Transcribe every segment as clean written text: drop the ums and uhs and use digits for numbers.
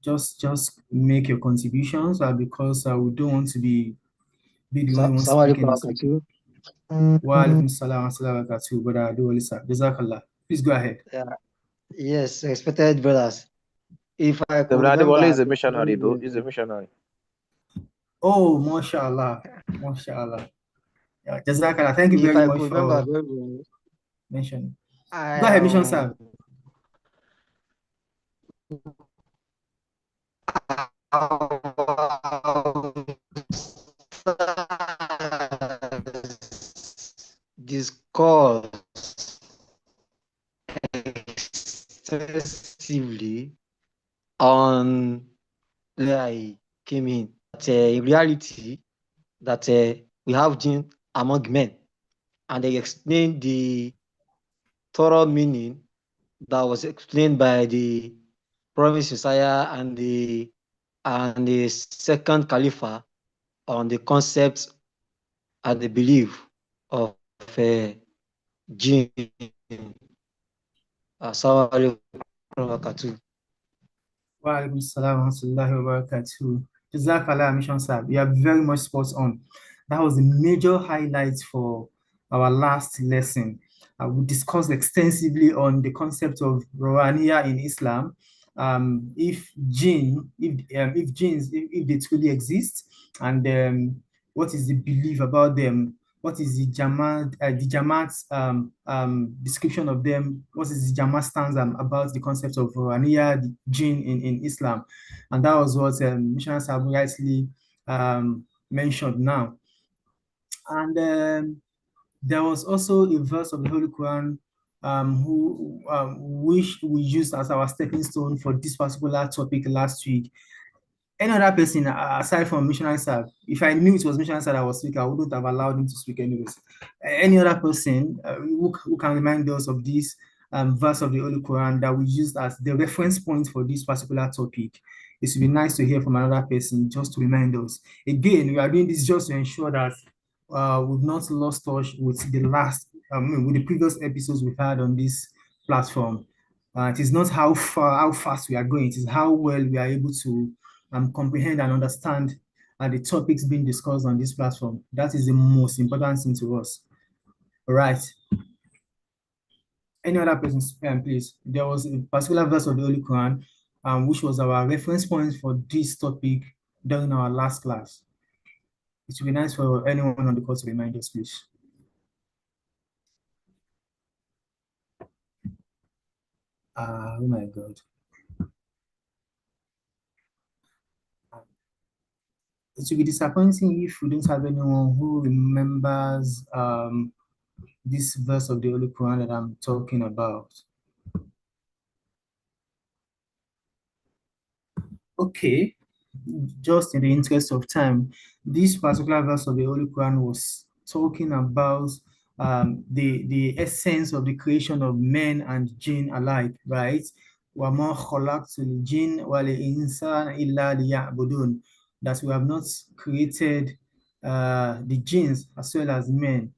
just make your contributions, because we don't want to be the only one Assalamu speaking. alaikum. Wa alaikum salam wa rahmatullahi wa barakatuh, brother Adu Alisa. Jazakallah. Please go ahead. Yeah. Yes, respected brothers. If I The could brother Wale remember is a missionary, though. He's a missionary. Oh, mashallah. Mashallah. Yeah, Jazakallah. Thank you if very I much could remember for very well, mentioning. Go I ahead, Mission Sir. discuss extensively on where I came in. That in reality, that we have jinn among men, and they explained the thorough meaning that was explained by the Promised Messiah and the second Caliph on the concept and the belief of jinn. Assalamu alaikum wa barakatuh. Wa alaikum salam wa rahmatullahi wa barakatuh. Jazakallah, Mission Sir. You are very much spot on. That was the major highlight for our last lesson. We discussed extensively on the concept of Rawaniya in Islam. If jinns, if they truly exist, and what is the belief about them? What is the Jamaat's description of them? What is the Jamaat stance about the concept of Rawaniya, the jinn in Islam? And that was what Mishnah Sabu rightly mentioned now. And there was also a verse of the Holy Quran which we used as our stepping stone for this particular topic last week. Any other person aside from Missionary Sir, if I knew it was Missionary Sir that was speaking, I wouldn't have allowed him to speak anyways. Any other person who can remind us of this verse of the Holy Quran that we used as the reference point for this particular topic? It would be nice to hear from another person just to remind us. Again, we are doing this just to ensure that we've not lost touch with with the previous episodes we've had on this platform. It is not how fast we are going, it is how well we are able to comprehend and understand the topics being discussed on this platform. That is the most important thing to us. All right. Any other person, please? There was a particular verse of the Holy Quran, which was our reference point for this topic during our last class. It would be nice for anyone on the call to remind us, please. Oh my God. It will be disappointing if we don't have anyone who remembers this verse of the Holy Quran that I'm talking about. Okay, just in the interest of time, this particular verse of the Holy Quran was talking about the essence of the creation of men and jinn alike, right? وَمَا خَلَقْتُ الْجِنَّ وَالْإِنسَانَ إِلَّا لِيَعْبُدُونَ. That we have not created the jinns as well as men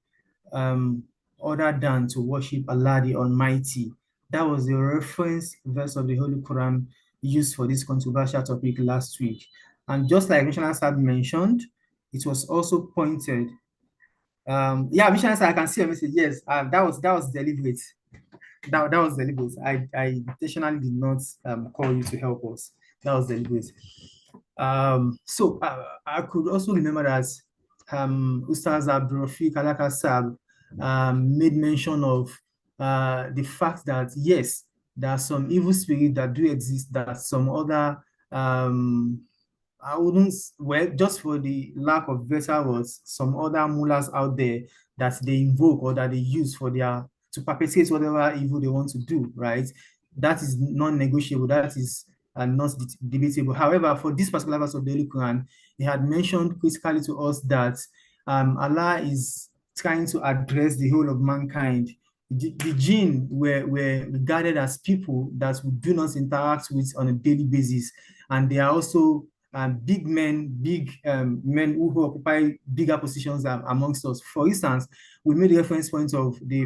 other than to worship Allah the Almighty. That was the reference verse of the Holy Quran used for this controversial topic last week. And just like Missionary had mentioned, it was also pointed. Yeah, Missionary, I can see a message. Yes, that was deliberate. That was deliberate. I intentionally did not call you to help us. That was deliberate. So I could also remember that Ustaz Abdurrafiq Alaka Sab made mention of the fact that yes, there are some evil spirits that do exist, that some other I wouldn't, well, just for the lack of better words, some other mullahs out there that they invoke or that they use for to perpetrate whatever evil they want to do, right? That is non-negotiable. That is not debatable. However, for this particular verse of the Holy Quran, he had mentioned critically to us that Allah is trying to address the whole of mankind. The jinn were regarded as people that we do not interact with on a daily basis, and they are also big men who occupy bigger positions amongst us. For instance, we made the reference point of the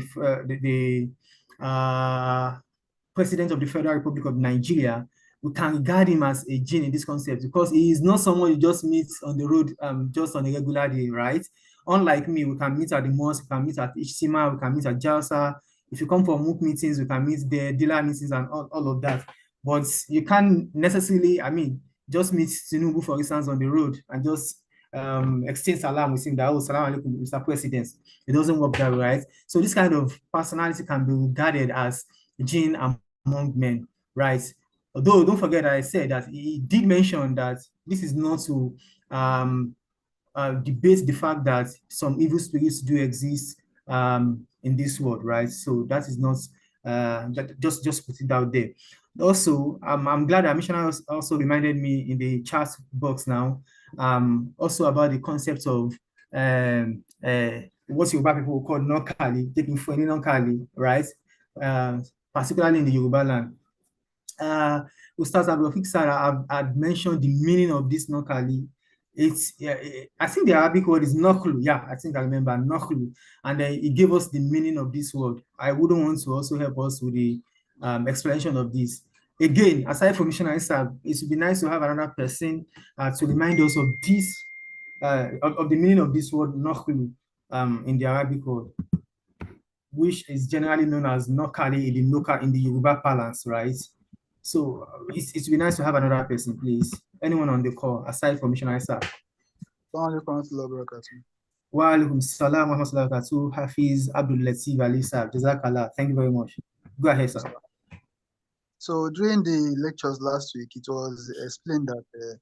President of the Federal Republic of Nigeria, we can regard him as a jinn in this concept because he is not someone you just meet on the road just on a regular day, right? Unlike me, we can meet at the mosque, we can meet at Ijtima, we can meet at Jalsa. If you come for MOOC meetings, we can meet there, dealer meetings and all of that. But you can't necessarily, just meet Tinubu, for instance, on the road and just exchange salam with him that, oh, salam alaikum, Mr. President. It doesn't work that way, right? So this kind of personality can be regarded as jinn among men, right? Although don't forget that I said that he did mention that this is not to debate the fact that some evil spirits do exist in this world, right? So that is not just put it out there. Also, I'm glad that missionary also reminded me in the chat box now, also about the concept of what Yoruba people call Nokali, taking for any Nokali, right? Particularly in the Yoruba land. Ustaz Abdul Sara had mentioned the meaning of this Nokali. It's I think the Arabic word is Noklu. Yeah, I think I remember Noklu. And he gave us the meaning of this word. I wouldn't want to also help us with the explanation of this. Again, aside from missionary Sab, it would be nice to have another person to remind us of this, of the meaning of this word Noklu in the Arabic word, which is generally known as Nokali in the Yoruba parlance, right? So it would be nice to have another person, please. Anyone on the call, aside from missionary Sab. Wa alaikum salam wa rahmatullahi wa barakatuh. Hafiz Abdul Latif Ali Sab. Jazakallah. Thank you very much. Go ahead, sir. So during the lectures last week, it was explained that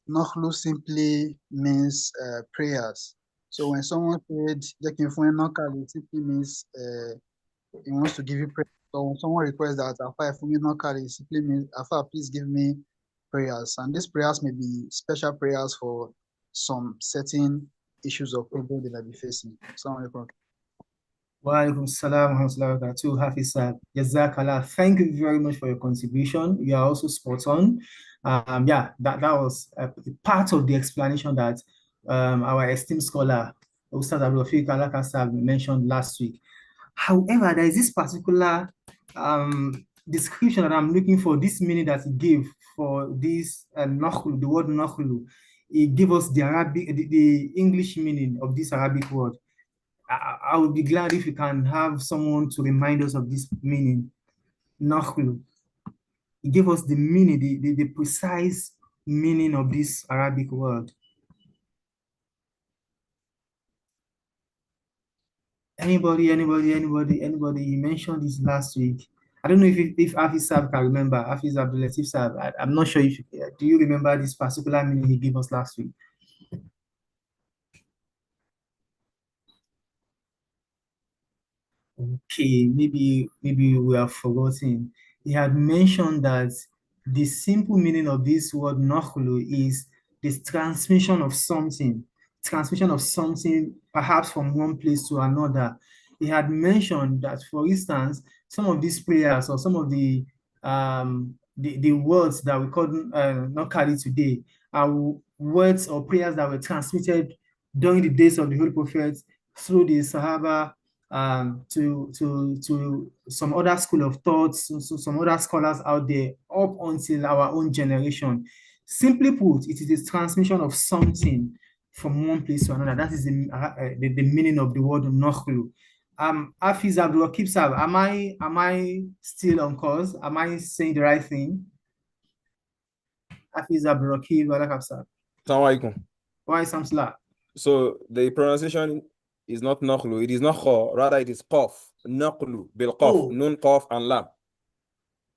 Nokhlu simply means prayers. So when someone said it simply means he wants to give you prayer. So when someone requests that it simply means Afa, please give me prayers. And these prayers may be special prayers for some certain issues or problems they might be facing. Wa alaikum salam wa rahmatullahi wa barakatuh. Hafiz Sab. Jazakallah. Thank you very much for your contribution. You are also spot on. Yeah, that was part of the explanation that our esteemed scholar, Ustaz Abdul Rafiq mentioned last week. However, there is this particular description that I'm looking for, this meaning that he gave for this nakhlu, the word nakhlu. He gave us the the English meaning of this Arabic word. I would be glad if you can have someone to remind us of this meaning. Nakhlu. He gave us the meaning, the precise meaning of this Arabic word. Anybody? He mentioned this last week. I don't know if Hafiz Sab can remember. Hafiz Abdul Latif Sab. I'm not sure if do you remember this particular meaning he gave us last week? Okay, maybe we have forgotten. He had mentioned that the simple meaning of this word nakhlu is this transmission of something perhaps from one place to another. He had mentioned that, for instance, some of these prayers or some of the words that we call Nokali today are words or prayers that were transmitted during the days of the Holy Prophet through the Sahaba to some other school of thoughts, some other scholars out there up until our own generation. Simply put, it is a transmission of something from one place to another. That is the meaning of the word nakhlu. Hafiz Abdul Rakib Sab, am I still on course? Am I saying the right thing? Hafiz Abdul Rakib Sab. Assalamu alaikum. Why Samsla? So the pronunciation is not nakhlu, it is not kha, rather it is qaf. Naqlu bil qaf, nun qaf and lam.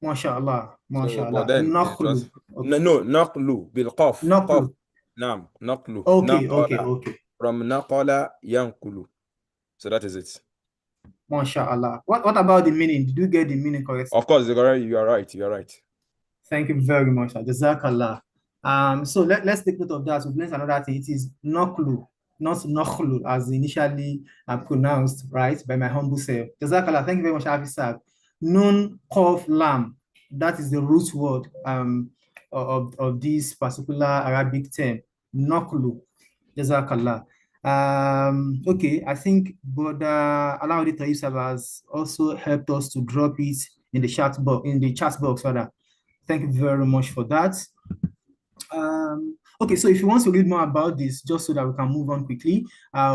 MashaAllah. So, but then Nakhlu. Okay. No, naqlu bil qaf. Naqlu. Nam, naqlu. Okay. From naqala yankulu. So that is it. MashaAllah. What about the meaning? Did you get the meaning correct? Of course, you are right. Thank you very much. Jazakallah. So let's take note of that. We've learned another thing. It is naqlu, not nakhlu, as initially pronounced, right, by my humble self. Jazakallah. Thank you very much, Hafiz Sab. Nun qaf lam. That is the root word of this particular Arabic term, naqlu. Jazakallah. Okay, I think Brother Alauddin Tayyib has also helped us to drop it in the chat box, rather. Thank you very much for that. Okay, so if you want to read more about this, just so that we can move on quickly,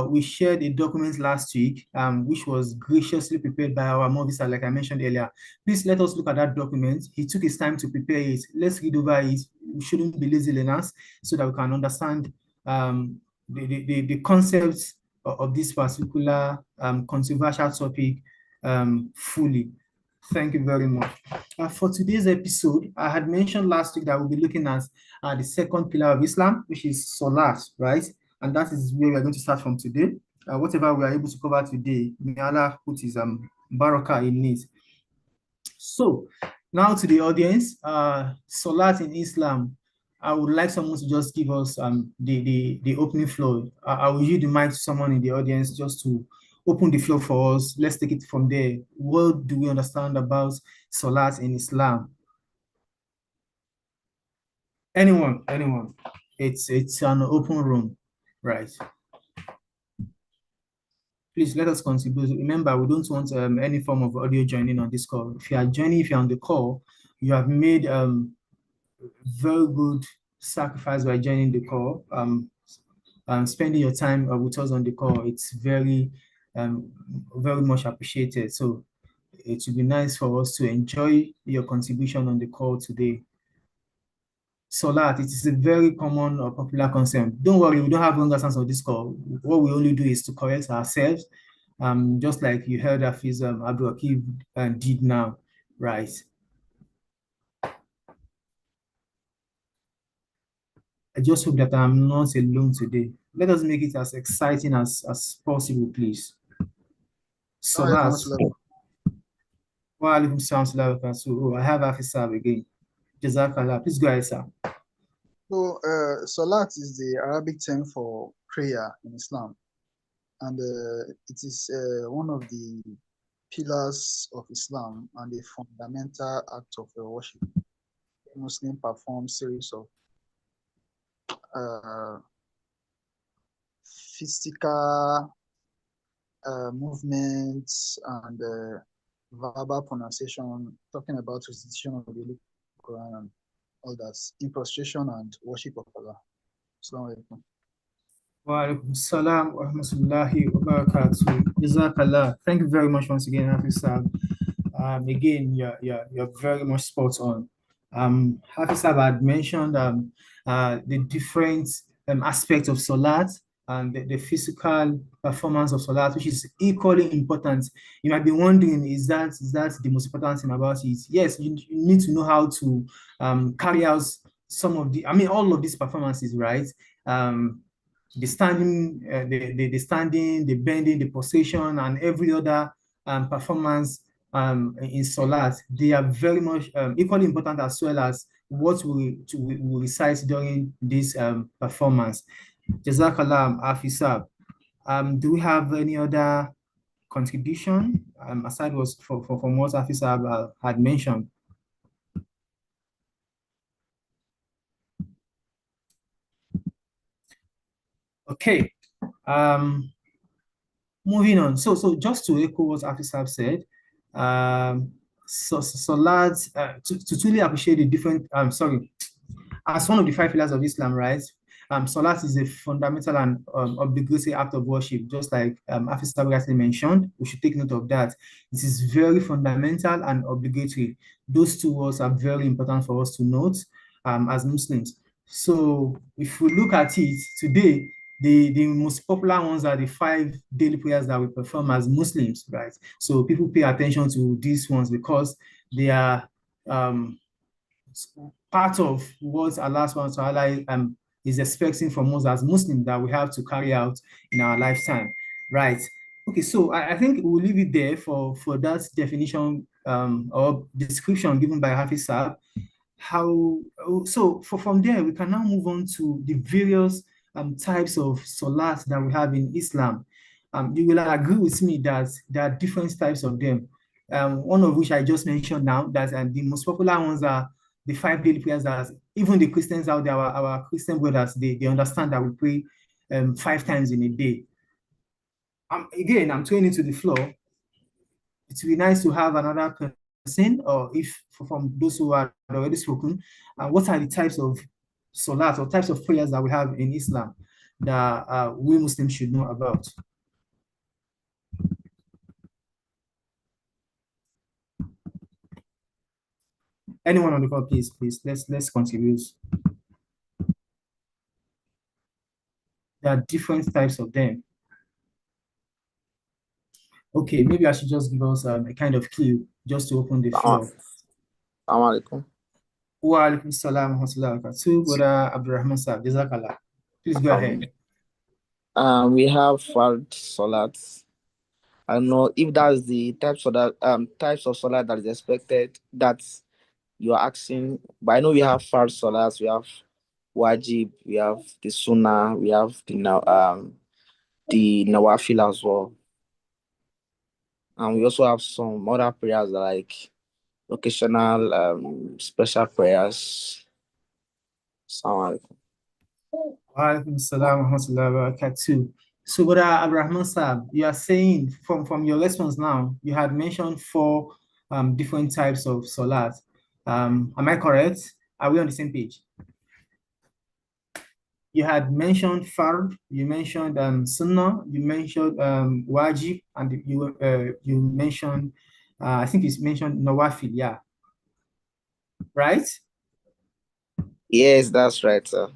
we shared a document last week, which was graciously prepared by our Movisa, like I mentioned earlier. Please let us look at that document. He took his time to prepare it. Let's read over it. We shouldn't be lazy learners, so that we can understand the concepts of this particular controversial topic fully. Thank you very much. For today's episode, I had mentioned last week that we'll be looking at the second pillar of Islam, which is Salat, right? And that is where we are going to start from today. Whatever we are able to cover today, may Allah put his barakah in it. So, now to the audience, Salat in Islam. I would like someone to just give us the opening floor. I will yield the mic to someone in the audience just to open the floor for us. Let's take it from there. What do we understand about Salat in Islam? Anyone. It's an open room, right? Please let us contribute. Remember, we don't want any form of audio joining on this call. If you are joining, if you're on the call, you have made very good sacrifice by joining the call. Spending your time with us on the call, it's very much appreciated. So it would be nice for us to enjoy your contribution on the call today. Salat, it is a very common or popular concept. Don't worry, we don't have long answers on this call. What we only do is to correct ourselves, just like you heard Hafiz Abdul Akib did now, right? I just hope that I'm not alone today. Let us make it as exciting as possible, please. Salat. Wa alaikum salam. Oh, I have Hafiz again. Jazakallah. Please go ahead, sir. So, Salat is the Arabic term for prayer in Islam, and it is one of the pillars of Islam and a fundamental act of worship. Muslim perform series of physical movements and verbal pronunciation, talking about recitation of the Quran and all that, in prostration and worship of Allah. Assalamu alaikum. Wa alaikum salam wa rahmatullahi wa barakatuh. Jazakallah. Thank you very much once again, Hafiz. Again, you're very much spot on. Hafiz had mentioned the different aspects of Salat and the physical performance of Salat, which is equally important. You might be wondering, is that the most important thing about it? Yes, you need to know how to carry out all of these performances, right? The standing, the standing, the bending, the position, and every other performance in Salat, they are very much equally important, as well as what we recite during this performance. Jazakallah, Afisab. Do we have any other contribution aside from what Afisab had mentioned? Okay. Moving on. So just to echo what Afisab said, Salat, to truly appreciate the different, as one of the 5 pillars of Islam, right? Salat is a fundamental and obligatory act of worship, just like Hafiz Sabri mentioned. We should take note of that. This is very fundamental and obligatory. Those 2 words are very important for us to note as Muslims. So if we look at it today, the most popular ones are the 5 daily prayers that we perform as Muslims, right? So people pay attention to these ones because they are part of what Allah subhanahu wa ta'ala is expecting from us as Muslims that we have to carry out in our lifetime, right? Okay, so I think we'll leave it there for that definition or description given by Hafiz Saab. From there, we can now move on to the various types of Salat that we have in Islam. You will agree with me that there are different types of them. One of which I just mentioned now, that the most popular ones are the 5 daily prayers that even the Christians out there, our Christian brothers, they understand that we pray 5 times in a day. Again, I'm turning to the floor. It would be nice to have another person, or if from those who are already spoken, what are the types of salat or types of prayers that we have in Islam that we Muslims should know about? Anyone on the call, please, let's contribute. There are different types of them. Okay, maybe I should just give us a kind of clue just to open the floor. Assalamu alaikum. Wa alaikum salam wa rahmatullahi wa barakatuh. Brother Abdurrahman Saab, Jazakallah. Please go ahead. We have Fard Salat. I don't know if that's the types of Salat that is expected that you are asking, but I know we have Fard Salat, we have Wajib, we have the Sunnah, we have the Nawafil as well. And we also have some other prayers like occasional special prayers. Assalamu alaikum. Wa alaikum salam wa rahmatullahi wa barakatuh. So, Brother Abraham Saab, you are saying from your response now, you had mentioned 4 different types of salat. Am I correct? Are we on the same page? You had mentioned Fard, you mentioned Sunnah, you mentioned Wajib, and you mentioned, I think you mentioned Nawafil, yeah. Right? Yes, that's right, sir.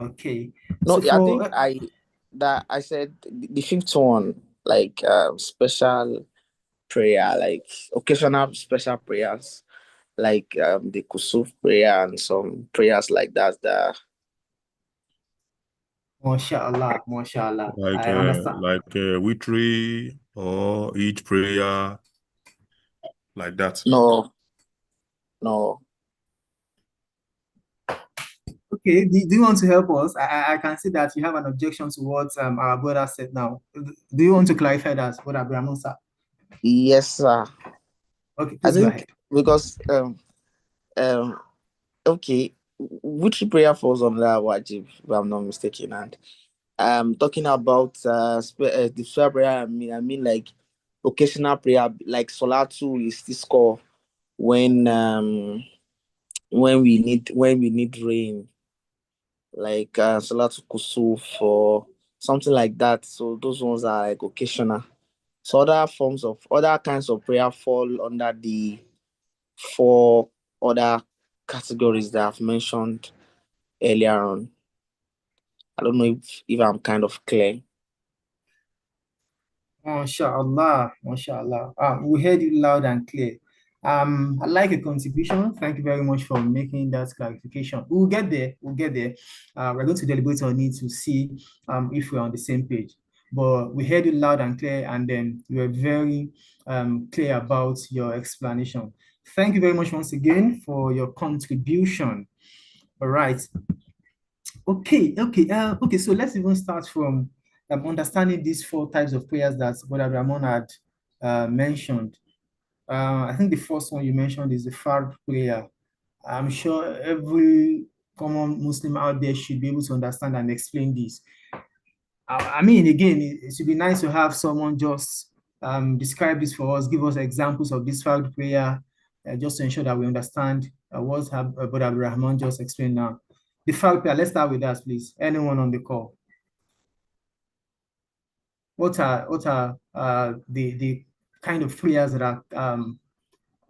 Okay. No, So I think I said the fifth one, like special prayer, like occasional special prayers, like the kusuf prayer and some prayers like that. MashaAllah, MashaAllah. I understand. like witri or each prayer like that. No. Okay, do you want to help us? I can see that you have an objection to what our brother said now. Do you want to clarify that, what Abraham said? Yes, sir. Okay, I please go think ahead. because okay, which prayer falls under wajib, if I'm not mistaken, and talking about the special prayer. I mean like occasional prayer, like Solatu is this call when we need rain, like Salatu Kusuf or something like that. So those ones are like occasional. So other kinds of prayer fall under the 4 other categories that I've mentioned earlier on. I don't know if I'm kind of clear. MashaAllah, MashaAllah. We heard you loud and clear. I like a contribution. Thank you very much for making that clarification. We'll get there. We're going to deliberate on it to see if we're on the same page. But we heard you loud and clear, and then you were very clear about your explanation. Thank you very much once again for your contribution. All right. Okay. So let's even start from understanding these 4 types of prayers that Brother Ramon had mentioned. I think the first one you mentioned is the Fard prayer. I'm sure every common Muslim out there should be able to understand and explain this. I mean, again, it should be nice to have someone just describe this for us, give us examples of this Fard prayer, just to ensure that we understand what Brother Rahman just explained now. The Fard prayer, let's start with that, please. Anyone on the call? What are the kind of prayers that are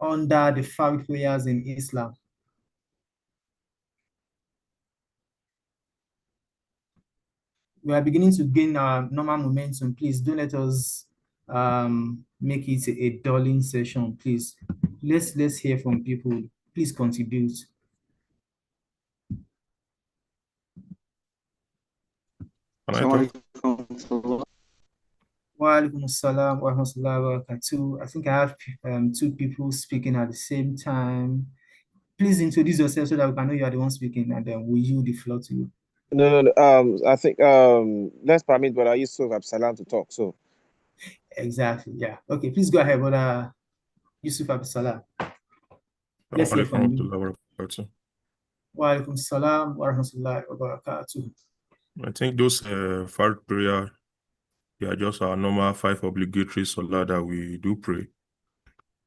under the Fard prayers in Islam? We are beginning to gain our normal momentum. Please don't let us make it a dulling session. Please, let's hear from people. Please contribute. Wa alaikum assalam wa rahmatullahi wa barakatuh. I think I have 2 people speaking at the same time. Please introduce yourself so that we can know you are the one speaking, and then we yield the floor to you. No. I think let's permit Brother Yusuf Absalam to talk. So Exactly. Yeah. Okay. Please go ahead, Brother Yusuf Absalam. Let's hear from you. Wa alaikum salam wa rahmatullahi wa barakatuh. I think those Fard prayer, they are just our normal 5 obligatory salah that we do pray.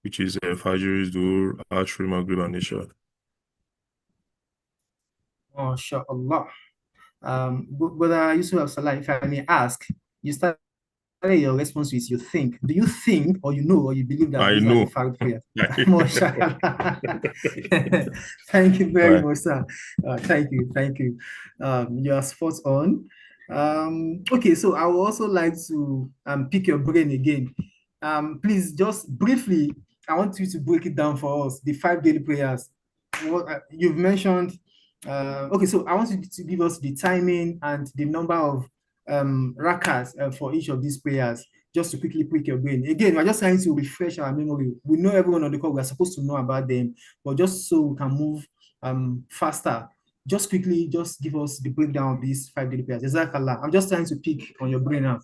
which is Fajr, Zuhr, Asr, Maghrib, and Isha. MashaAllah. Brother Yusuf Salah, if I may ask, you started your response with you think. Do you think, or you know, or you believe that I those are the know. Fard prayers? MashaAllah. Thank you very Right. much, sir. Thank you, thank you. You are spot on. Okay, so I would also like to pick your brain again. Please, just briefly, I want you to break it down for us, the 5 daily prayers. What you've mentioned. Okay, so I want you to give us the timing and the number of rakas for each of these prayers, just to quickly prick your brain. Again, we're just trying to refresh our memory. We know everyone on the call, we're supposed to know about them, but just so we can move faster, just quickly, just give us the breakdown of these 5 daily prayers. Jazakallah. I'm just trying to pick on your brain now.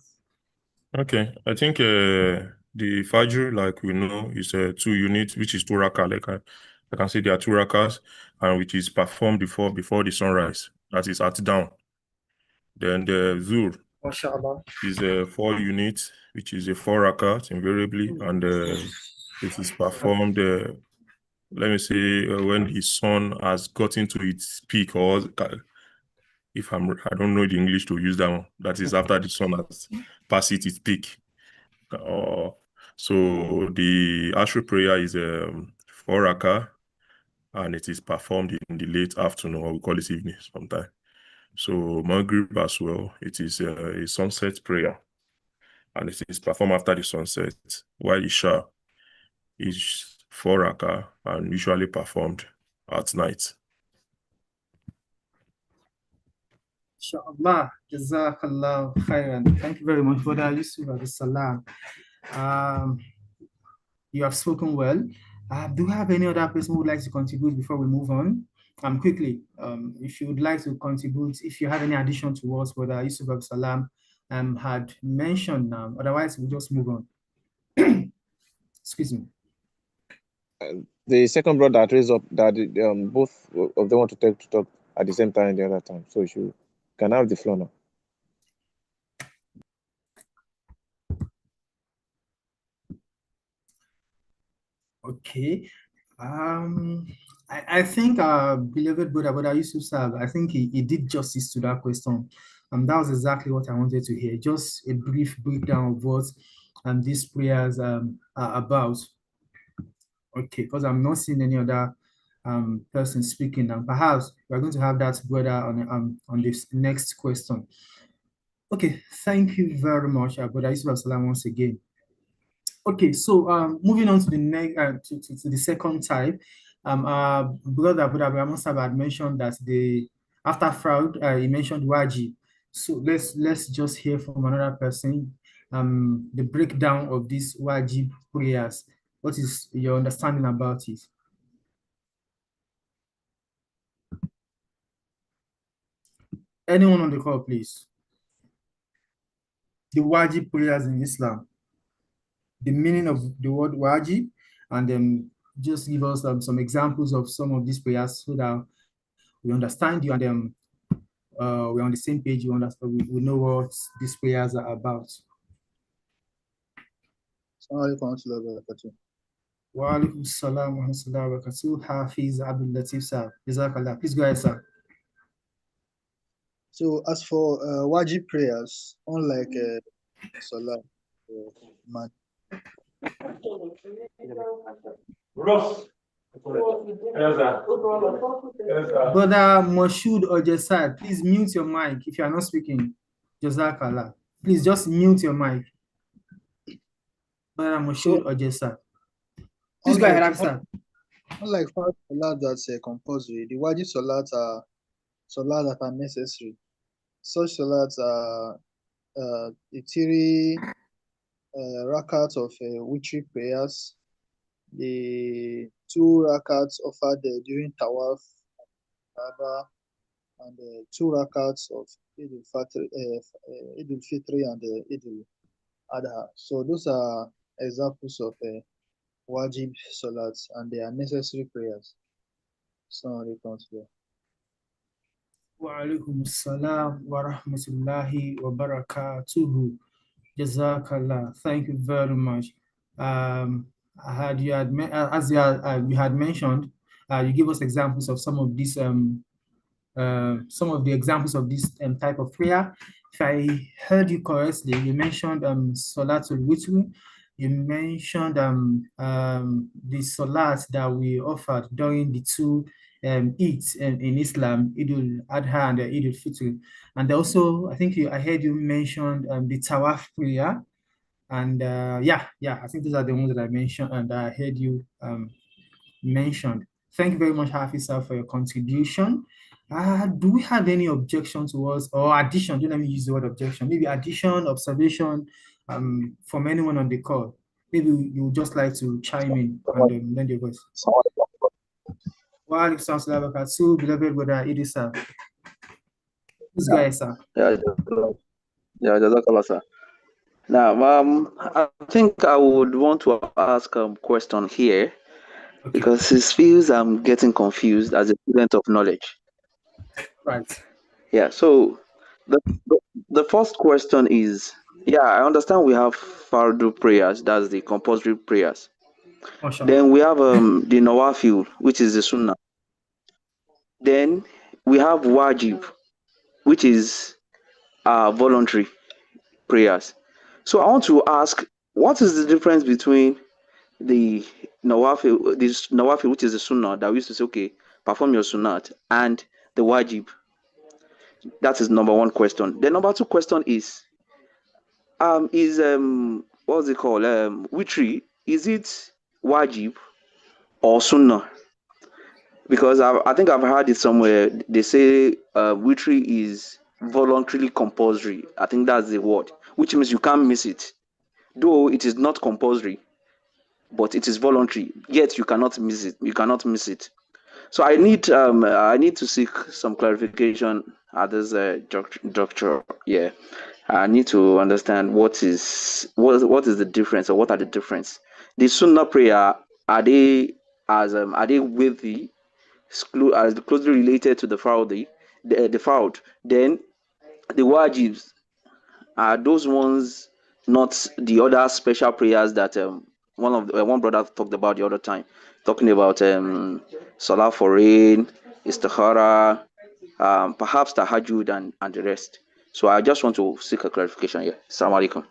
Okay, I think the Fajr, like we know, is 2 units, which is 2 rakah. Like I can see there are 2 rakahs, and which is performed before the sunrise. That is at dawn. Then the Zuhr MashaAllah. is 4 units, which is a 4 rakahs invariably, and it is performed. Let me say when the sun has gotten to its peak, or if I don't know the English to use that one. That is after the sun has passed its peak. So the Ashur prayer is 4 rakah, and it is performed in the late afternoon, or we call it evening sometime. So Maghrib as well, it is a sunset prayer, and it is performed after the sunset, while Isha is 4 rakah and usually performed at night. Inshallah, Jazakallah khairan. Thank you very much for that, Yusuf Salam. You have spoken well. Do you have any other person who would like to contribute before we move on? Quickly, if you would like to contribute, if you have any addition to what Brother Yusuf Salam had mentioned now, otherwise we'll just move on. Excuse me. The second brother that raised up that both of them want to talk at the same time the other time. So you can have the floor now. Okay. I think beloved brother Yusuf Sab, I think he did justice to that question. That was exactly what I wanted to hear. Just a brief breakdown of what these prayers are about. Okay, because I'm not seeing any other person speaking now. Perhaps we're going to have that brother on this next question. Okay, thank you very much, brother Yusuf Salam, once again. Okay, so moving on to the next to the second type, brother Abraham had mentioned that after fraud, he mentioned wajib. So let's just hear from another person the breakdown of these wajib prayers. What is your understanding about it? Anyone on the call, please? The wajib prayers in Islam, the meaning of the word wajib, and then just give us some examples of some of these prayers so that we understand you, and then we're on the same page. You understand? We know what these prayers are about. Wa alaikum salam wa rahmatullahi wa barakatuh. Hafiz Abdul Latif sir. Jazakallah. Please go ahead, sir. So as for wajib prayers, unlike salah, man. Brother Moshood or Jesad, please mute your mic if you are not speaking. Jazakallah. Please just mute your mic. Brother Moshood or Jesad. Please go ahead, sir. Unlike five salat that's compulsory, the wajib salat are salat that are necessary. Such salats are the 3 rakats of witri prayers, the 2 rakats offered during tawaf, and 2 rakats of Eid al-Fitr and Eid al-Adha. So those are examples of wajib salats, and they are necessary prayers. So Wa alaikum salam wa rahmatullahi wa barakatuhu. Jazakallah. Thank you very much. as you had mentioned, you give us examples of some of these some of the examples of this type of prayer. If I heard you correctly, you mentioned Salatul Witr. You mentioned the salat that we offered during the two Eids in Islam, Eid al-Adha and Eid al-Fitr. And also, I think I heard you mentioned the Tawaf prayer. And I think those are the ones that I mentioned and I heard you mentioned. Thank you very much, Hafisa, for your contribution. Do we have any objection towards or addition? Don't let me use the word objection. Maybe addition, observation from anyone on the call. Maybe you would just like to chime in and lend your voice. Wa alaikum salam wa barakatuh, beloved brother Idrisa. This guy, sir. Jazakallah, sir. Now, I think I would want to ask a question here because it feels I'm getting confused as a student of knowledge. Right. Yeah. So the first question is, I understand we have fardu prayers, that's the compulsory prayers. Then we have the nawafil, which is the sunnah. Then we have wajib, which is voluntary prayers. So I want to ask, what is the difference between the nawafil, which is the sunnah that we used to say, okay, perform your sunnat, and the wajib? That is number one question. The number two question is what's it called? Witri, is it wajib or sunnah? Because I think I've heard it somewhere. They say witri is voluntarily compulsory. I think that's the word, which means you can't miss it. Though it is not compulsory, but it is voluntary. Yet you cannot miss it. You cannot miss it. So I need to seek some clarification at this juncture. Yeah, I need to understand what is the difference, or what are the difference. The sunnah prayer, are they worthy, as closely related to the fard, the fard? Then the wajibs, are those ones not the other special prayers that one brother talked about the other time, talking about salah for rain, istikhara, perhaps tahajjud and the rest. So I just want to seek a clarification here. Assalamu alaikum.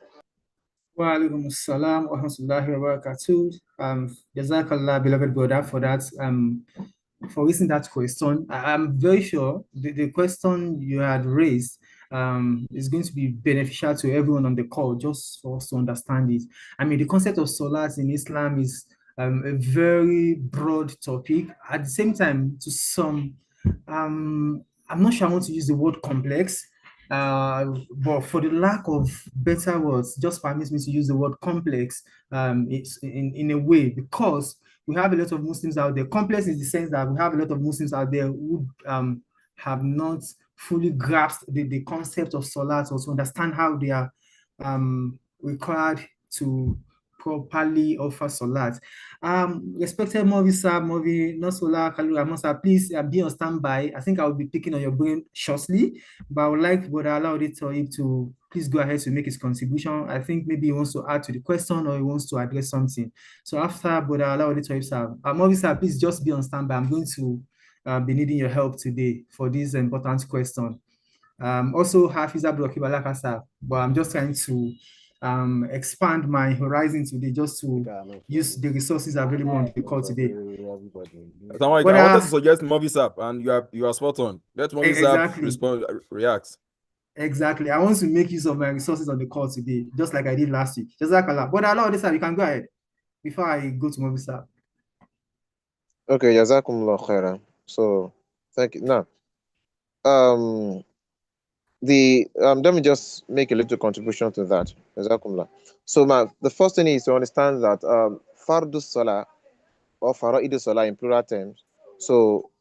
Wa alaikum assalam wa rahmatullahi wa barakatuh. Jazakallah, beloved brother, for that for raising that question. I'm very sure the question you had raised is going to be beneficial to everyone on the call, just for us to understand it. I mean, the concept of salat in Islam is a very broad topic. At the same time, to some, I'm not sure I want to use the word complex, but for the lack of better words, just permits me to use the word complex it's in a way, because we have a lot of Muslims out there. Complex in the sense that we have a lot of Muslims out there who have not fully grasped the concept of salat, or to understand how they are required to properly offer salat. Respected Movi Nosola Kalura Musa, please be on standby. I think I will be picking on your brain shortly, but I would like Brother Alauditoib to please go ahead to make his contribution. I think maybe he wants to add to the question, or he wants to address something. So after Brother Alauditoib, sir, Movi sir, please just be on standby. I'm going to be needing your help today for this important question. Also Hafiza Brokibalaka, sir, but I'm just trying to expand my horizon today, just to use the resources available on the call today. I wanted to suggest MoviSap, and you are spot on. Let MoviSap respond, react. Exactly. I want to make use of my resources on the call today, just like I did last week. Jazakallah. But allow this, you can go ahead before I go to MoviSap. Okay, Jazakumullah khairan. So thank you. Now, let me just make a little contribution to that. Jazakumullah. So the first thing is to understand that fardu salah, or faraidu salah in plural terms, so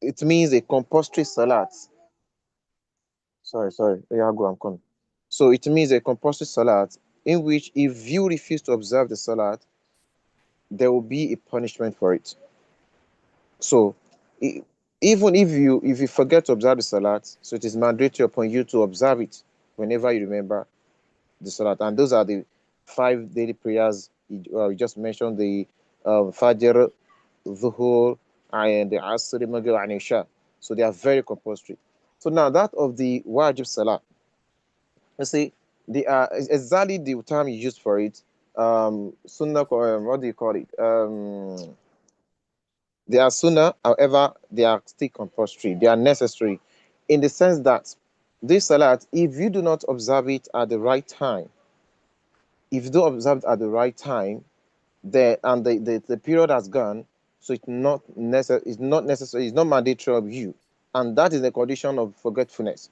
it means a compulsory salat. Sorry, I'm coming. So it means a compulsory salat in which, if you refuse to observe the salat, there will be a punishment for it. So even if you forget to observe the salat, so it is mandatory upon you to observe it whenever you remember the salat. And those are the 5 daily prayers. We just mentioned the Fajr, Dhuhr, and the Asr, Maghrib, and Isha. So they are very compulsory. So now that of the Wajib Salah, you see, the exactly the term you used for it, Sunnah, what do you call it? They are Sunnah, however, they are still compulsory. They are necessary in the sense that this Salat, if you do not observe it at the right time, if you don't observe it at the right time, the period has gone, so it's not necessary, it's not mandatory of you, and that is the condition of forgetfulness.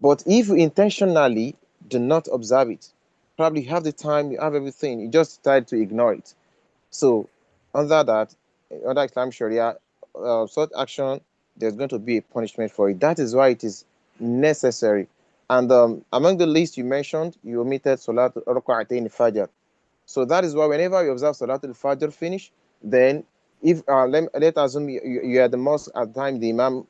But if you intentionally do not observe it, probably you have the time, you have everything, you just decide to ignore it. So under that, under Islam Sharia, such action, there's going to be a punishment for it. That is why it is necessary. And among the list you mentioned, you omitted Salat Raka'atayn Fajr. So that is why whenever you observe Salatul Fajr finish, then if let us assume you are at the mosque at the time the Imam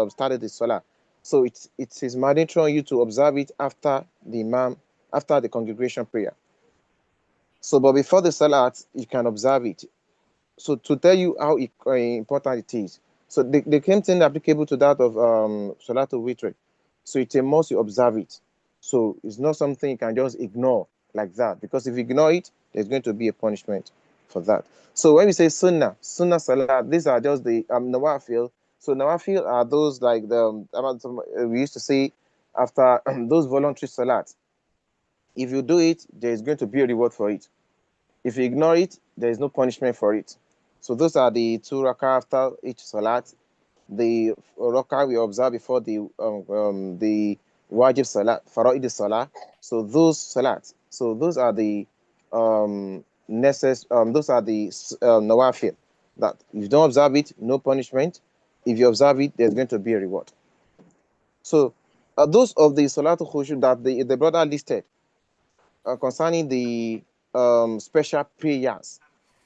started the Salah. So it is mandatory on you to observe it after the Imam, after the congregation prayer. So, but before the Salat, you can observe it. So to tell you how important it is. So the same thing applicable to that of Salatul Witr. So it's a must you observe it. So it's not something you can just ignore like that, because if you ignore it, there's going to be a punishment for that. So when we say Sunnah Salat, these are just the Nawafil. So Nawafil are those like we used to say after those voluntary Salats. If you do it, there is going to be a reward for it. If you ignore it, there is no punishment for it. So those are the 2 rakah after each salat. The rakah we observe before the wajib salat, fara'id salat. So those salats. So those are the those are the nawafil. That if you don't observe it, no punishment. If you observe it, there's going to be a reward. So those of the salatul khushu that the brother listed concerning the special prayers,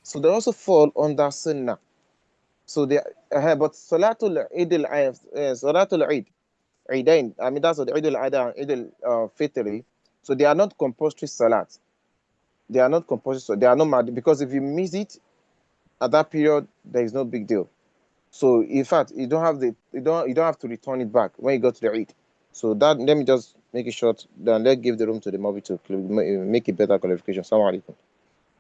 so they also fall under sunnah. So they but Salatul Eid Salatul Eid Eidain, I mean that's the Eid al-Adha and Eid al-Fitri. So they are not compulsory salats. They are not compulsory, so they are not mad, because if you miss it at that period, there is no big deal. So in fact, you don't have to return it back when you go to the Eid. So that, let me just make it short. Then let's give the room to the movie to make a better clarification. Assalamu alaikum.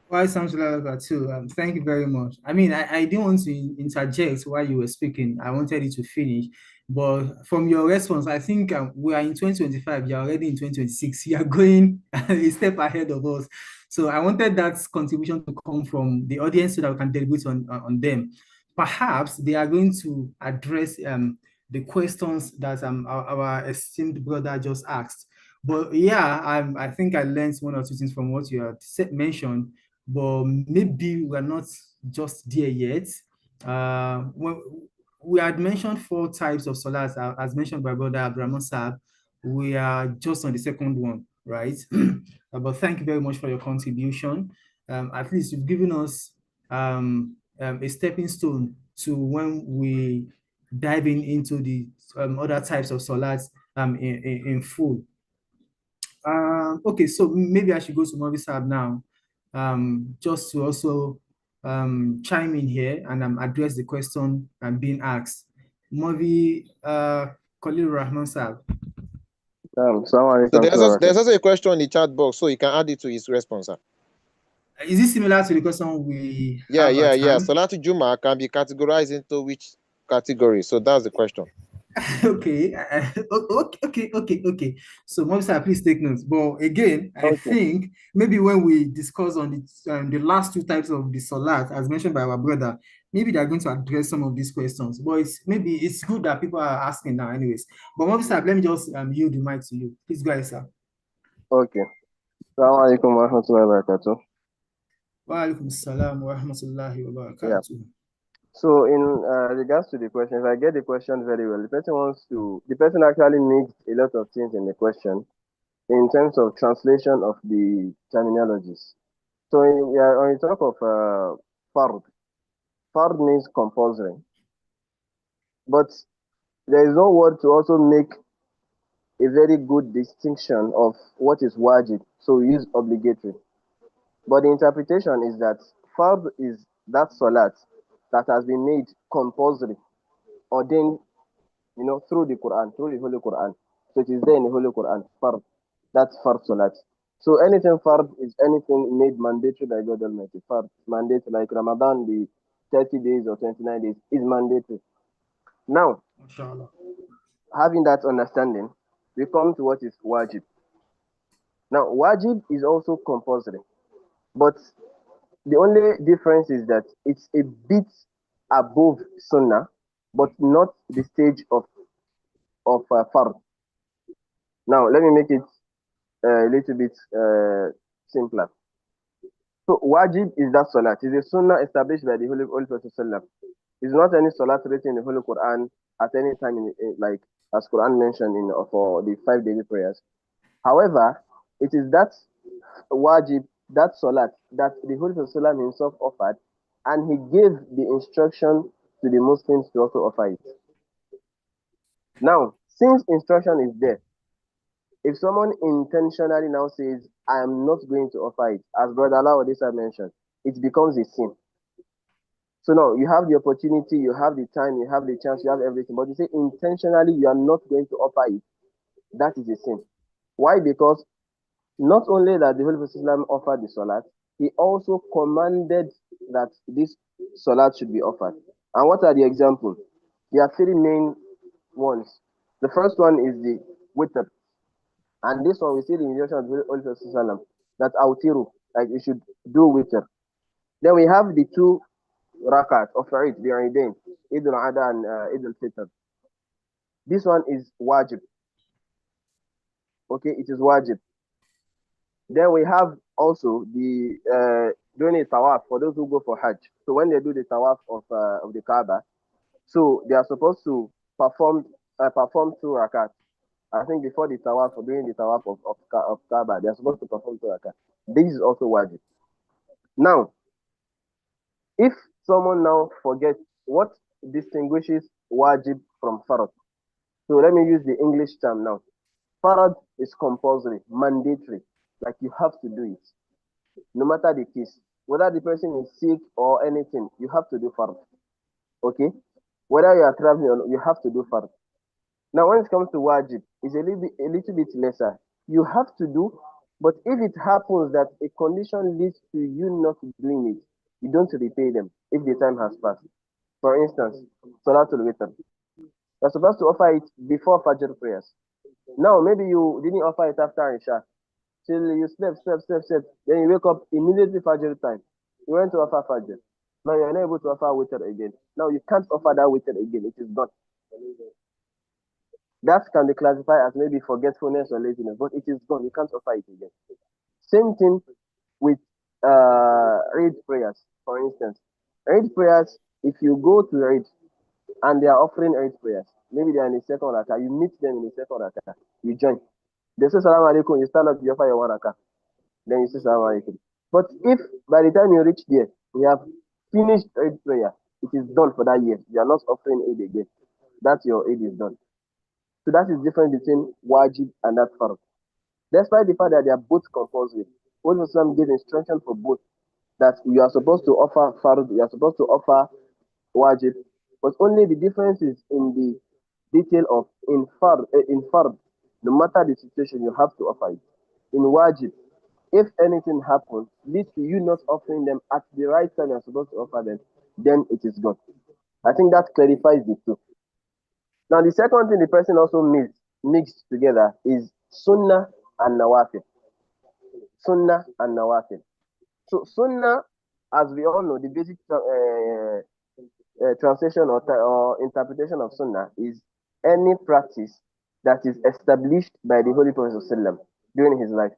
Why sounds like that too. Thank you very much. I mean, I didn't want to interject while you were speaking. I wanted you to finish. But from your response, I think we are in 2025. You're already in 2026. You are going a step ahead of us. So I wanted that contribution to come from the audience so that we can deliberate on them. Perhaps they are going to address the questions that our esteemed brother just asked. But yeah, I think I learned one or two things from what you had mentioned, but maybe we're not just there yet. We had mentioned 4 types of salats, as mentioned by Brother Abraham Saab. We are just on the second one, right? But thank you very much for your contribution. At least you've given us a stepping stone to when we dive into the other types of salats in full. Okay, so maybe I should go to Mavi Saab now, just to also chime in here and address the question being asked. Mavi Khalil Rahman Saab. So there's also a question in the chat box, so you can add it to his response. Sir. Is it similar to the question we Yeah. have? Salatul Juma can be categorized into which category? So that's the question. Okay. Okay. So, Mobisa, please take notes. But again, I think maybe when we discuss on the last 2 types of the salat, as mentioned by our brother, maybe they're going to address some of these questions. But maybe it's good that people are asking now, anyways. But Mobisa, let me just yield the mic to you. Please go ahead, sir. Okay. Assalamu alaikum wa rahmatullahi wa barakatuh. Wa alaikum assalam wa rahmatullahi wa barakatuh. So in regards to the question, if I get the question very well, the person actually mixed a lot of things in the question in terms of translation of the terminologies. So when you talk of fard means compulsory, but there is no word to also make a very good distinction of what is wajib. So we use obligatory. But the interpretation is that fard is that salat that has been made compulsory, ordained, through the Quran, through the Holy Quran. So it is there in the Holy Quran, fard. That's fard salat. So anything fard is anything made mandatory by God Almighty. Fard, mandatory, like Ramadan, the 30 days or 29 days is mandatory. Now, Inshallah. having that understanding, we come to what is wajib. Now, wajib is also compulsory, but the only difference is that it's a bit above sunnah, but not the stage of fard. Now, let me make it a little bit simpler. So, wajib is that salat. It's a sunnah established by the Holy Prophet Sallam. It's not any salat written in the Holy Quran at any time, like as Quran mentioned for the 5 daily prayers. However, it is that wajib, that salat, that the Holy Prophet Sallam himself offered, and he gave the instruction to the Muslims to also offer it. Now, since instruction is there, if someone intentionally now says, I am not going to offer it, as Brother Allah Odessa mentioned, it becomes a sin. So now you have the opportunity, you have the time, you have the chance, you have everything, but you say intentionally you are not going to offer it, that is a sin. Why? Because not only that the Holy Prophet offered the salat, he also commanded that this salat should be offered. And what are the examples? There are 3 main ones. The first one is the witr. And this one we see the instruction of the Holy Prophet that autiru, like you should do witr. Then we have the 2 rakat of Eid, the Eidain, Eid al-Adha and Eid al-Fitr. This one is wajib. Okay, it is wajib. Then we have also the doing a tawaf for those who go for Hajj. So when they do the tawaf of the Kaaba, so they are supposed to perform 2 rakat. I think before the tawaf or during the tawaf of Kaaba, they are supposed to perform 2 rakat. This is also wajib. Now, if someone now forgets what distinguishes wajib from farad. So let me use the English term now. Farad is compulsory, mandatory, like you have to do it. No matter the case, whether the person is sick or anything, you have to do farad. Okay? Whether you are traveling or not, you have to do farad. Now, when it comes to wajib, it's a little bit lesser. You have to do, but if it happens that a condition leads to you not doing it, you don't repay them if the time has passed. For instance, Salatul Witr. You're supposed to offer it before Fajr prayers. Now, maybe you didn't offer it after Isha. Till you slept. Then you wake up immediately Fajr time. You went to offer Fajr. Now you're not able to offer Witr again. Now you can't offer that Witr again. It is gone. That can be classified as maybe forgetfulness or laziness, but it is gone. You can't offer it again. Same thing with Eid prayers, for instance. Eid prayers, if you go to Eid and they are offering Eid prayers, maybe they are in the second rakah, you meet them in the second rakah, you join. They say salam alaikum, you stand up, you offer your 1 rakah. Then you say salam alaikum. But if by the time you reach there, you have finished Eid prayer, it is done for that year. You are not offering Eid again. That's your Eid is done. So that is different between wajib and that farad. Despite the fact that they are both compulsory, Holy Islam gives instruction for both, that you are supposed to offer farad, you are supposed to offer wajib, but only the difference is in the detail of in farad, no matter the situation, you have to offer it. In wajib, if anything happens, leads to you not offering them at the right time you're supposed to offer them, then it is gone. I think that clarifies the two. Now, the second thing the person also mixed together is sunnah and nawafil. Sunnah and nawafil. So, sunnah, as we all know, the basic translation or interpretation of sunnah is any practice that is established by the Holy Prophet during his life.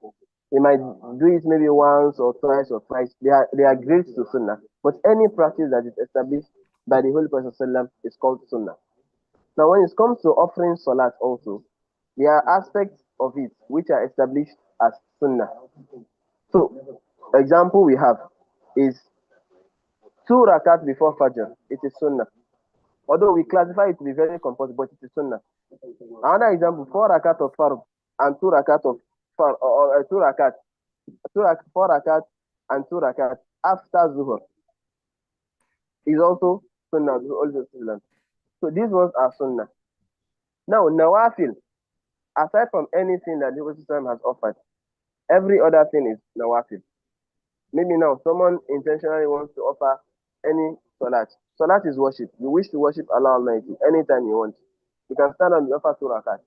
He might do it maybe once or twice or thrice. They are great to sunnah, but any practice that is established by the Holy Prophet is called sunnah. Now, when it comes to offering salat also, there are aspects of it which are established as sunnah. So, example we have is 2 rakat before Fajr. It is sunnah. Although we classify it to be very compulsory, but it is sunnah. Another example, 4 rakat of fard and 2 rakat of fard, or 4 rakat and 2 rakat after Zuhur is also Sunnah. So these ones are Sunnah. Now, Nawafil, aside from anything that the Prophet has offered, every other thing is Nawafil. Maybe now someone intentionally wants to offer any Salat. Salat is worship. You wish to worship Allah Almighty anytime you want. You can stand and offer 2 rakat.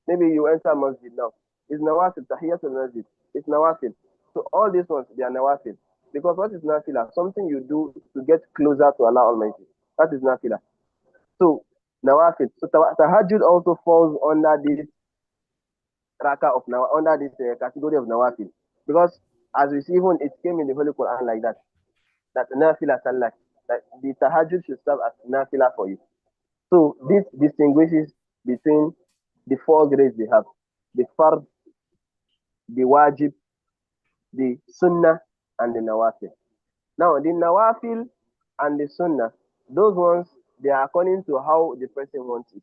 Maybe you enter masjid now. It's Nawafil, Tahiyatul Masjid. It's Nawafil. So all these ones, they are Nawafil. Because what is Nafila? Something you do to get closer to Allah Almighty. That is Nafila. So, Nawafil. So, Tahajjud also falls under this under this category of Nawafil. Because as we see, even it came in the Holy Quran like that. That Nafila Salah. That the Tahajjud should serve as Nafila for you. So, this distinguishes between the 4 grades they have: the Fard, the Wajib, the Sunnah, and the Nawafil. Now, the Nawafil and the Sunnah, those ones, they are according to how the person wants it.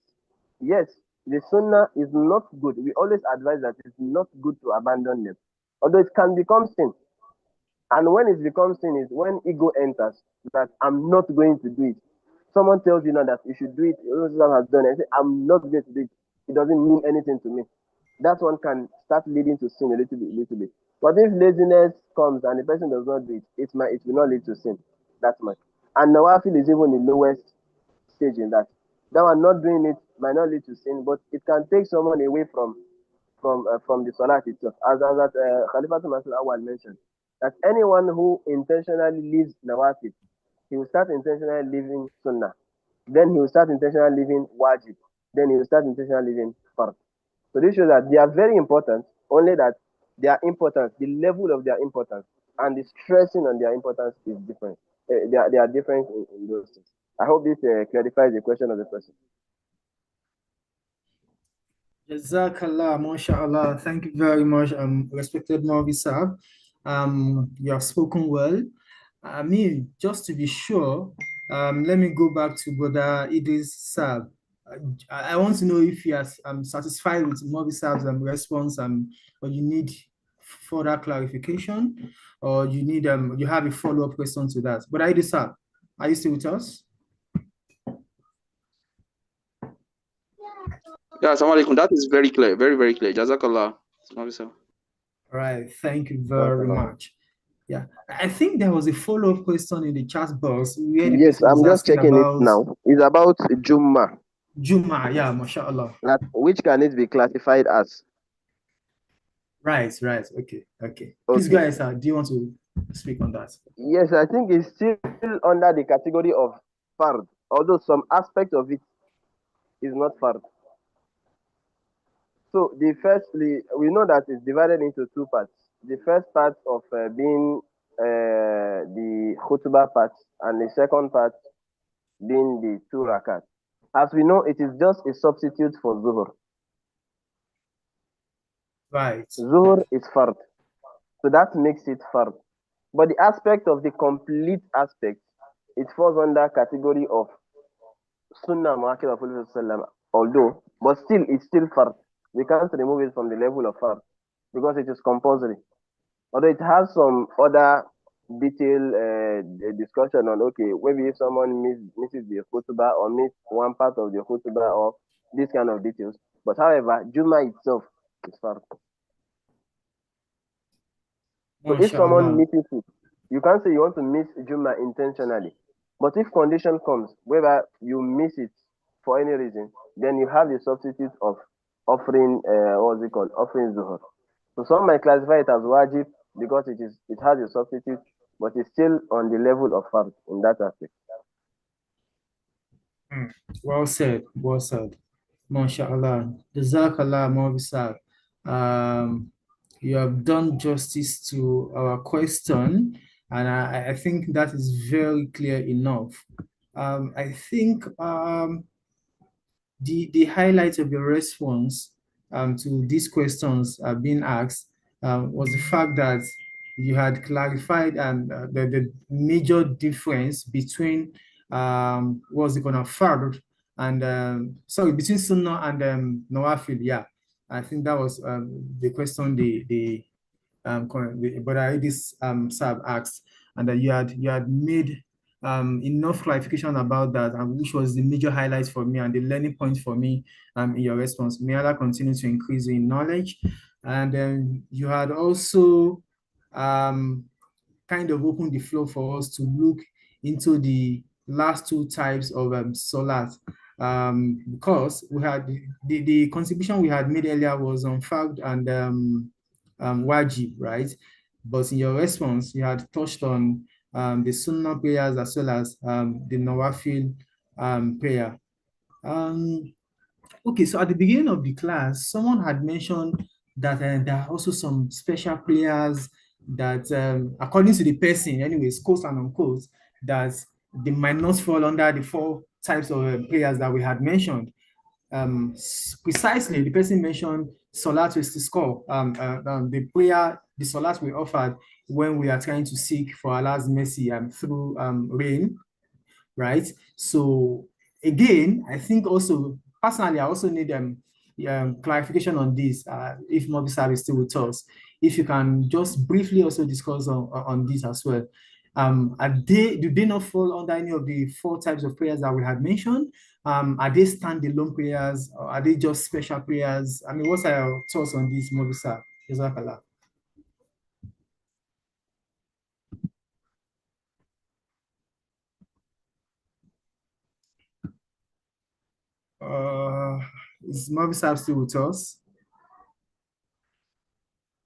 Yes, the Sunnah is not good. We always advise that it's not good to abandon them. Although it can become sin. And when it becomes sin is when ego enters, that I'm not going to do it. Someone tells you now that you should do it, Islam has done it, and say, I'm not going to do it. It doesn't mean anything to me. That one can start leading to sin a little bit. But if laziness comes and the person does not do it, it will not lead to sin that much. And Nawafil is even the lowest stage in that. That one not doing it might not lead to sin, but it can take someone away from the Salat itself. As Khalifatul Masih Awal mentioned, that anyone who intentionally leaves Nawafil, he will start intentionally living Sunnah. Then he will start intentionally living Wajib. Then he will start intentionally living Fard. So this shows that they are very important, only that their importance, the level of their importance, and the stressing on their importance is different. They are different in those things. I hope this clarifies the question of the person. Jazakallah, mashallah. Thank you very much, respected Mavi Saab. You have spoken well. I mean, just to be sure, let me go back to Brother Idris Saab. I want to know if you are satisfied with Mavi Saab's response, or you need further clarification, or you need you have a follow-up question to that. Brother Idris Saab, are you still with us? Yeah, assalamu alaikum. That is very clear, very, very clear. Jazakallah. All right, thank you very much. Yeah, I think there was a follow-up question in the chat box. Yes, I'm just checking it now. It's about Jumma. Jumma, yeah, mashallah. Which can it be classified as? Right. Okay. Please, guys, do you want to speak on that? Yes, I think it's still under the category of Fard, although some aspect of it is not Fard. So we know that it's divided into 2 parts. The first part of being the khutbah part, and the second part being the 2 rakat. As we know, it is just a substitute for Zuhur. Right. Zuhur is Fard. So that makes it Fard. But the aspect of the complete aspect, it falls under category of Sunnah Mu'akkad of Prophet, although, but still, it's still Fard. We can't remove it from the level of Fard because it is compulsory. Although it has some other detailed discussion on, okay, maybe if someone misses the khutbah or miss one part of the khutbah or this kind of details. But however, Juma itself is Fard. So if someone misses it, you can't say you want to miss Juma intentionally. But if condition comes whereby you miss it for any reason, then you have the substitute of offering, offering Zuhur. So some might classify it as Wajib because it has a substitute, but it's still on the level of Fard in that aspect. Well said. MashaAllah. Jazakallah, Mavisar. You have done justice to our question, and I think that is very clear enough. I think the highlight of your response to these questions being asked was the fact that you had clarified the major difference between Fard and between Sunnah and Nawafil. Yeah, I think that was the question they Brother Edis Sab asked, and that you had made enough clarification about that, which was the major highlight for me and the learning point for me in your response. May Allah continue to increase in knowledge. And then you had also kind of opened the floor for us to look into the last two types of salat, because we had the contribution we had made earlier was on fard and wajib, right? But in your response, you had touched on the sunnah prayers as well as the nawafil prayer. Okay, so at the beginning of the class, someone had mentioned that there are also some special prayers that, according to the person, anyways, quotes and unquotes, that they might not fall under the four types of prayers that we had mentioned. Precisely, the person mentioned Salat Istisqa, the prayer, the Salat we offered when we are trying to seek for Allah's mercy through rain, right? So again, I think also, personally, I also need clarification on this, if Mobisar is still with us. If you can just briefly also discuss on this as well. Do they not fall under any of the four types of prayers that we had mentioned? Are they standalone prayers, or are they just special prayers? I mean, what's your thoughts on this, Mobisar? Jazakallah. Is Mobisar still with us?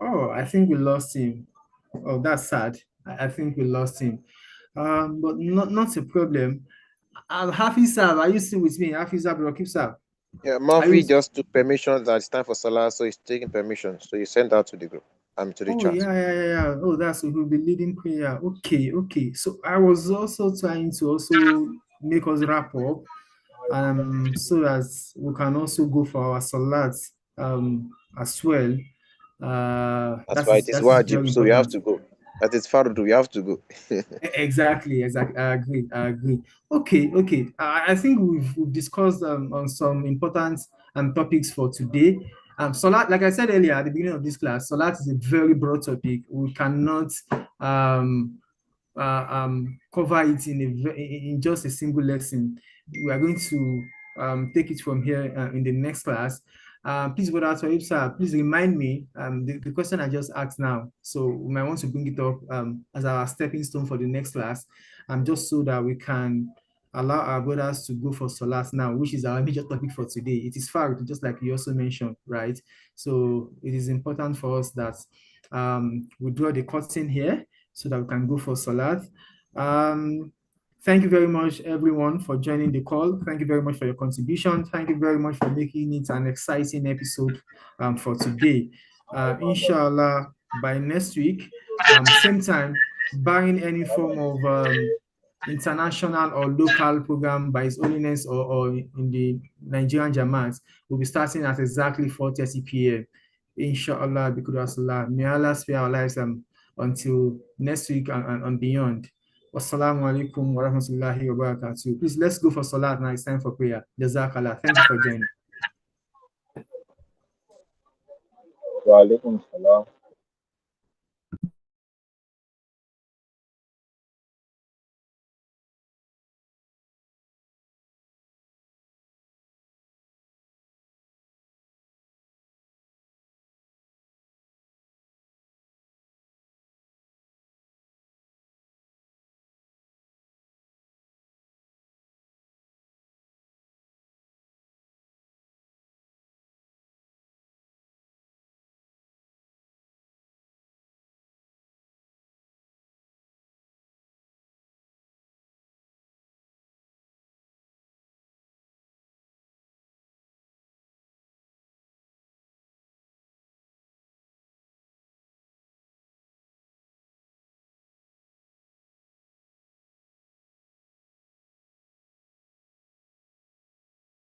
Oh, I think we lost him. Oh, that's sad. I think we lost him. But not a problem. Hafiz Sab, are you still with me? Hafiz Sab, Rakib Sab. Yeah, Murphy just took permission that it's time for Salah, so he's taking permission. So he sent out to the group, to the chat. Yeah. Oh, that's who will be leading prayer. Okay. So I was also trying to also make us wrap up, so as we can also go for our salat as well. That's why it is wajib, so you have to go. That is fardu, you have to go. Exactly. I agree. Okay. I think we've discussed on some important topics for today. Salat, like I said earlier at the beginning of this class, Salat is a very broad topic. We cannot cover it in just a single lesson. We are going to take it from here in the next class. Please, Brother Toyib, please remind me the question I just asked now. So we might want to bring it up as our stepping stone for the next class, just so that we can allow our brothers to go for Salat now, which is our major topic for today. It is fact, just like you also mentioned, right? So it is important for us that we draw the curtain here so that we can go for Salat. Thank you very much, everyone, for joining the call. Thank you very much for your contribution. Thank you very much for making it an exciting episode for today. Inshallah, by next week, same time, barring any form of international or local program by His Holiness or in the Nigerian Jamaat, we'll be starting at exactly 4:30 p.m. Inshallah, because may Allah spare our lives until next week and beyond. Wassalamu alaikum wa rahmatullahi wa barakatuh. Please, let's go for salat now. It's time for prayer. Jazakallah. Thank you for joining. Wa alaikum salam.